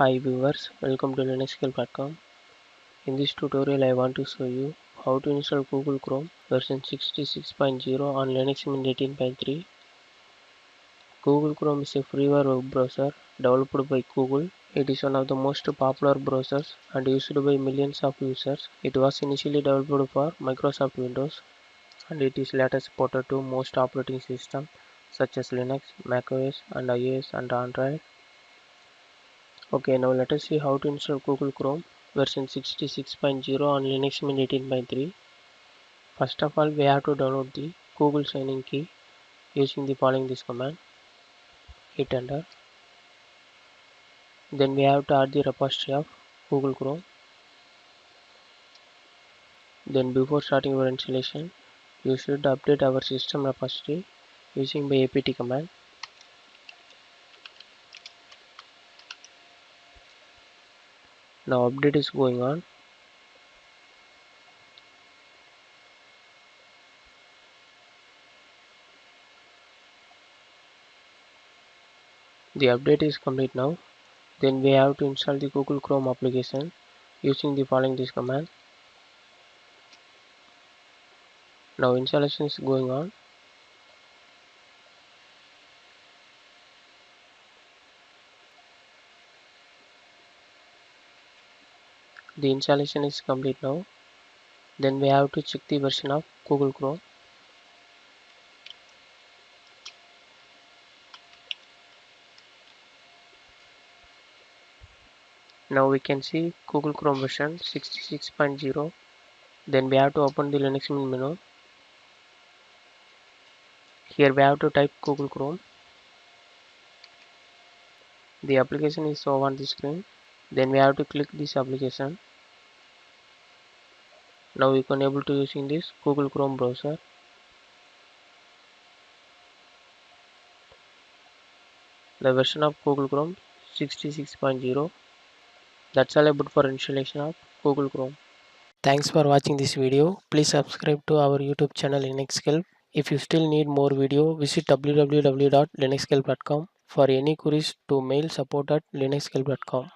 Hi viewers, welcome to linuxscale.com. In this tutorial I want to show you how to install Google Chrome version 66.0 on Linux Mint 18.3. Google Chrome is a freeware web browser developed by Google. It is one of the most popular browsers and used by millions of users. It was initially developed for Microsoft Windows and it is later supported to most operating systems such as Linux, macOS and iOS and Android. Okay, now let us see how to install Google Chrome version 66.0 on Linux Mint 18.3. First of all, we have to download the Google sign-in key using the following this command. Hit enter. Then we have to add the repository of Google Chrome. Then before starting your installation, you should update our system repository using the apt command. Now update is going on. The update is complete now. Then we have to install the Google Chrome application using the following this command. Now installation is going on. The installation is complete now. Then we have to check the version of Google Chrome. Now we can see Google Chrome version 66.0. Then we have to open the Linux Mint menu. Here we have to type Google Chrome. The application is shown on the screen. Then we have to click this application. Now we can able to using this Google Chrome browser. The version of Google Chrome 66.0. That's all about for installation of Google Chrome. Thanks for watching this video. Please subscribe to our YouTube channel Linuxscale. If you still need more video, visit www.linuxscale.com. For any queries to mail support@linuxscale.com.